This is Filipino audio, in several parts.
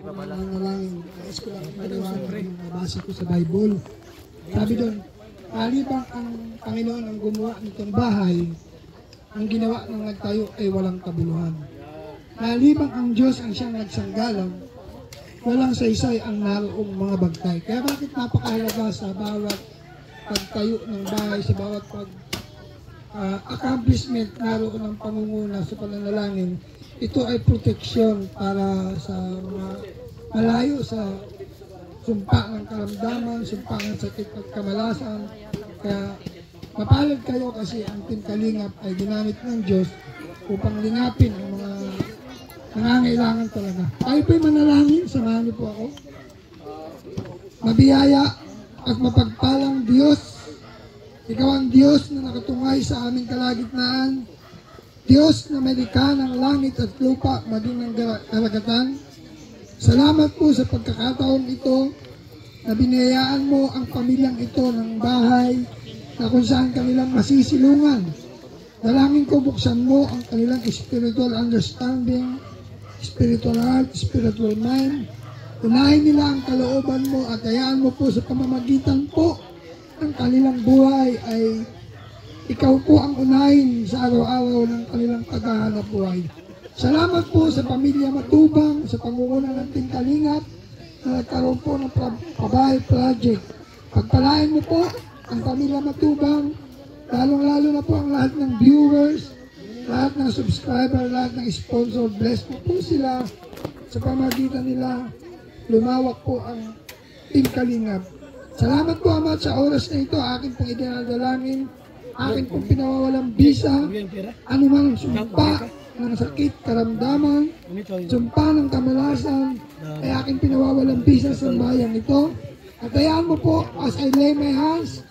Nanalangin. Nais ko lang maliwanag yung nabasa ko sa Bible. Sabi doon, malibang ang Panginoon ang gumawa nitong bahay, ang ginawa ng nagtayo ay walang kabuluhan. Malibang ang Diyos ang siyang nagsanggalang, walang saysay ang naroong mga bagtay. Kaya bakit napakahalaga sa bawat pagtayo ng bahay, sa bawat accomplishment naroon ng pangunguna sa pananalangin, ito ay proteksyon para sa mga malayo sa sumpa ng karamdaman, sumpa ng sakit at kamalasan. Kaya mapalad kayo kasi ang Team Kalingap ay ginamit ng Diyos upang lingapin ang mga nangangailangan talaga. Tayo po'y manalangin, samahan niyo po ako. Mabiyaya at mapagpalang Diyos, Ikaw ang Diyos na nakatungay sa aming kalagitnaan, Diyos na may likha ng langit at lupa, maging ng karagatan. Salamat po sa pagkakataon ito na biniyayaan mo ang pamilyang ito ng bahay na kung saan kanilang masisilungan. Dalangin ko buksan mo ang kanilang spiritual understanding, spiritual heart, spiritual mind. Unahin nila ang kalooban mo at hayaan mo po sa pamamagitan po ng kanilang buhay ay ikaw po ang unahin sa araw-araw ng kanilang paghahanap buhay. Salamat po sa pamilya Matubang, sa pangunguna ng Team Kalingap na nagkaroon po ng pabahay project. Pagpalain mo po ang pamilya Matubang, lalong-lalo na po ang lahat ng viewers, lahat ng subscriber, lahat ng sponsor. Bless mo po sila sa pamagitan nila. Lumawak po ang Team Kalingap. Salamat po, Ama, sa oras na ito. Akin pong idinadalangin, akin pong pinawawalang bisa, anumang sumpa ng sakit, karamdaman, sumpa ng kamalasan, ay akin pinawawalang bisa sa bayang ito. At hayaan mo po, as I lay my hands,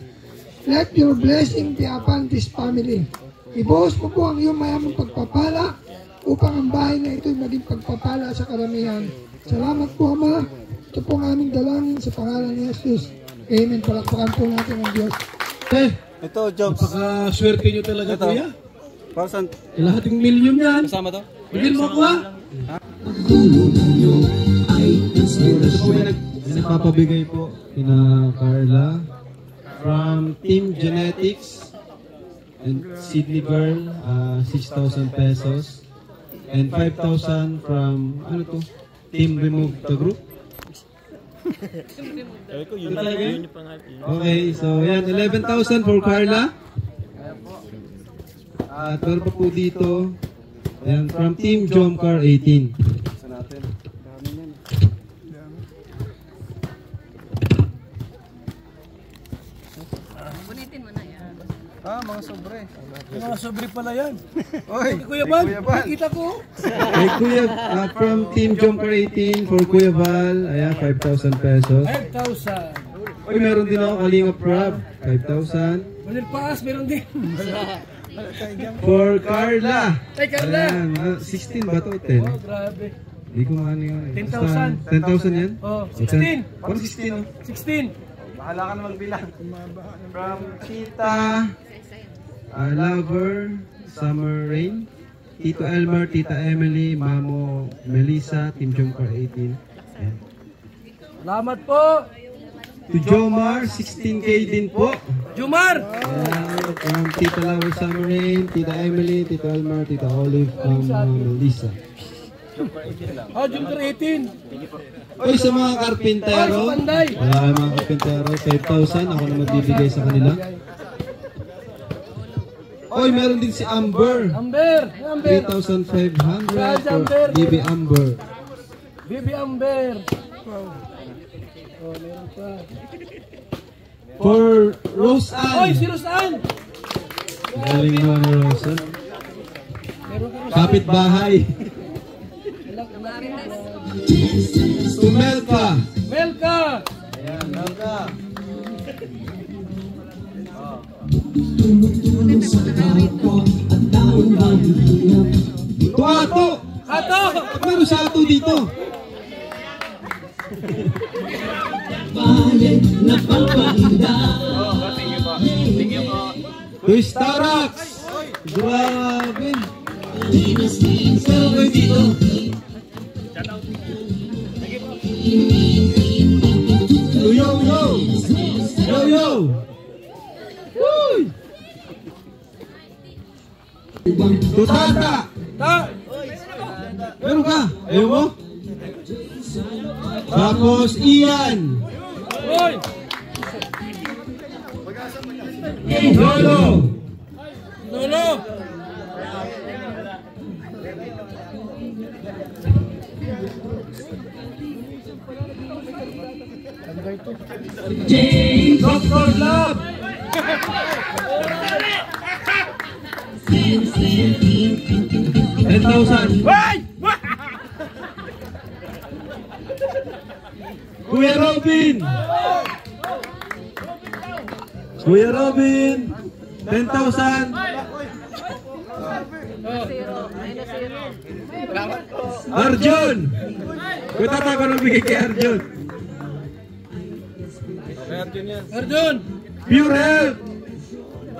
let your blessing be upon this family. Ibuhos mo po ang iyong mayamang pagpapala upang ang bahay na ito maging pagpapala sa karamihan. Salamat po, Ama. Ito po ang aming dalangin sa pangalan ni Jesus. Amen. Palakpakan po natin ang Diyos. Ito, Jobs. Napaka-swerte nyo talaga, ito. Kuya. Para saan? Lahating milyon yan. Kasama to? Bigyan mo ako, ha? Nagpapabigay po kina Carla from Team Genetics and Sydney Girl, 6,000 pesos, and 5,000 from Team Remove the Group. Okay, so yan, 11,000 for Carla. At meron pa po dito, yan, from Team Jomcar 18. Sa natin. Dami yan. Bunitin mo na yan. Mga sobre. Mga sobre pala yan. Oy, Kuya Val, nakikita ko. Kay Kuya, from Team Jomcar 18 for Kuya Val, ayan, 5,000 pesos. 5,000. Uy, meron din ako Kalingap Rob, 5,000. Manil Paas, meron din. For Carla. Ay, Carla. Ayan, 16 ba ito? 10? Oh, grabe. Hindi ko maano yun. 10,000. 10,000 yan? Oh, 16. 16. 16. Bahala ka na magbilang. From Tita Lover, Summer Rain, Tito Elmer, Tita Emily, Mamo Melissa, Team Jomcar 18. Ayan. Salamat po. To Jomar, 16K din po. Jumar. Ayan, from Tita Lover, Summer Rain, Tita Emily, Tita Elmer, Tita Olive, Melissa. Oh, Jumar 18. Uy, sa mga karpintero, Sa Panday. mga karpintero, 5,000, ako na magbibigay sa kanila. Uy, meron din si Amber. Amber. 3,500 for BB Amber. Baby Amber. Wow. Oh, meron pa. For Rose Oy, Ann. si Rosan. Galing mo ni Rose Ann. Meron ka Kapit bahay. To Melka. Melka. Ayan, Melka. To Ato. Ato. Meron sa Ato dito. To Starax. Grabe. Ito kayo dito. Yo, yo, yo! Yo, yo! Uy! Tutata! Meron ka? Ayaw mo? Tapos Ian! Hoy! Lolo! Lolo! Dr. Love! 10,000! Kuya Robin! Kuya Robin! 10,000! Arjun! Kuya Tata, ko nang bigay kay Arjun? Arjun! Pure Health!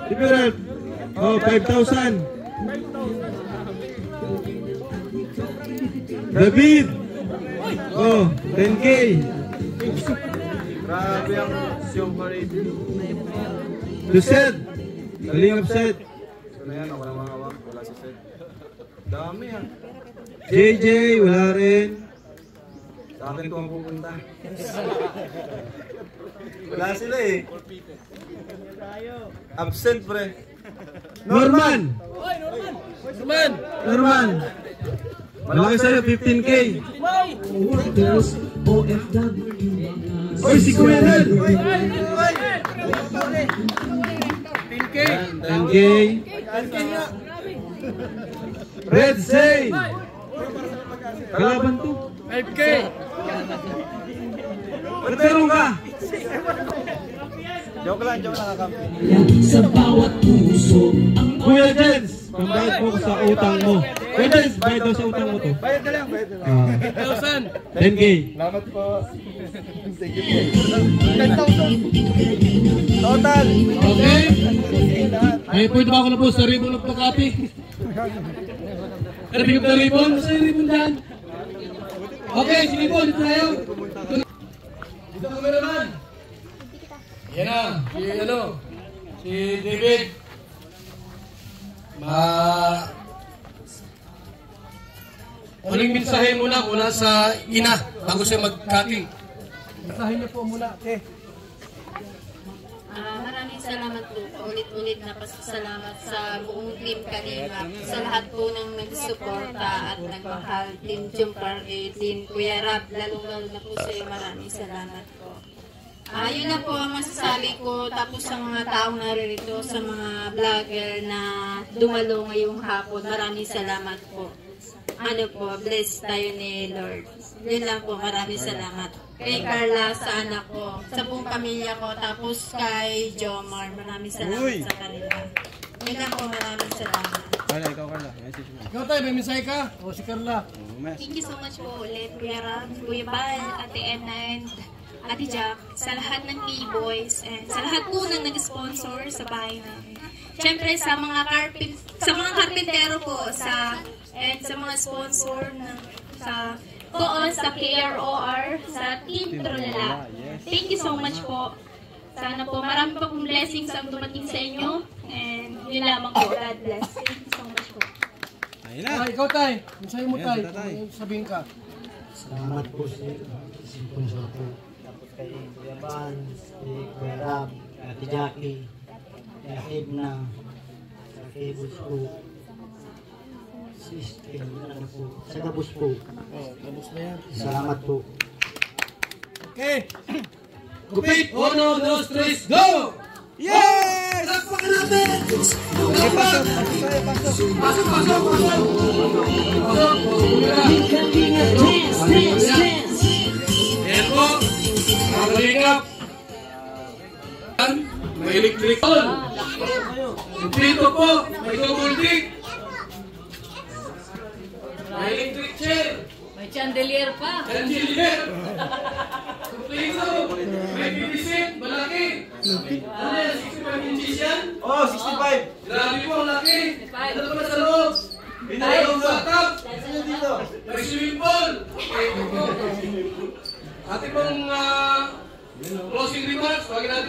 Si Pure Health! Oh, 5,000! David! Oh, 10K! Grabe ang siyong parade. Lucet! Galing upset! So na yan, ako lang mga awak. Wala sa set. Dami ha. JJ, wala rin. Sa akin ito ang pupunta. Wala sila eh. Absent pre. Norman! Norman! Norman! Malaki sa'yo, 15K! Oy, si Kuya Nel! 10K! 10K! Red Say! Kalaban to! 5K! Ba't meron ka? Joke lang kakampi. Sa bawat puso ang Kuya Jens! Pambayad mo ko sa utang mo. Kuya Jens, bayad daw sa utang mo to. Bayad na lang, bayad na lang. 1,000! 10K! Salamat po. Thank you po. 10,000. Total. Okay? Ay, pwede ba ako na po sa ribbon of Makati? Ribbon na ribbon? Sa ribbon dyan? Okay, sige po, dito tayo. Dito kami naman. Yan na, si David. Huling mensahe muna sa ina bago siya magkati. Mensahe niyo po muna, Maraming salamat po. Ulit-ulit na pasasalamat sa buong team kanina. Sa lahat po ng nagsuporta at nagmahal. Team Jumper, Team Kuya Rab, lalong-lalo na po sa iyo. Maraming salamat po. Yun na po ang masasabi ko. Tapos sa mga taong naririto, sa mga vlogger na dumalo ngayong hapon, maraming salamat po. Bless tayo ni Lord. Yun lang po, maraming salamat. Kay Carla, sa anak ko, sa buong pamilya ko, tapos kay Jomar, maraming salamat sa kanila. Yun lang po, maraming salamat. Carla, ikaw Carla. Message mo. Ikaw tayo, may mensahe ka? O si Carla? Thank you so much po ulit, Kuya Rab, Kuya Bal, Ate Edna, and Ate Jack, sa lahat ng K-Boys, and sa lahat po ng nag-sponsor sa bahay namin. Siyempre, sa mga karpintero po, and sa mga sponsor sa KROR, sa Team Trulala. Thank you so much po. Sana po, marami pa pong blessings ang dumating sa inyo. And yun lamang po. God bless. Thank you so much po. Ikaw tayo, mensahe mo tayo. Sabihin ka. Salamat po sa sponsor ko. Tapos kay Kuya Ban, kay Kuya Rab, kay Ate Jackie, kay Edna, kay Busco, system, sa Gabus po. Tapos na yan. Salamat po. Okay. Kupit! 1, 2, 3, go! Yes! Lakpakan natin! Pasok! Pasok! Ayan po. Makalingap. May electric on. Dito po. May double-dig. May electric chair. May chandelier pa. Chandelier. Kumpleto. May bibisit. Malaki. Ano yan? 65 inches yan? Oh, 65. Grabe po, laki. Ano pa na sa loob? Pinayong bathtub. May swimming pool. Ating pong closing remarks, bagay natin.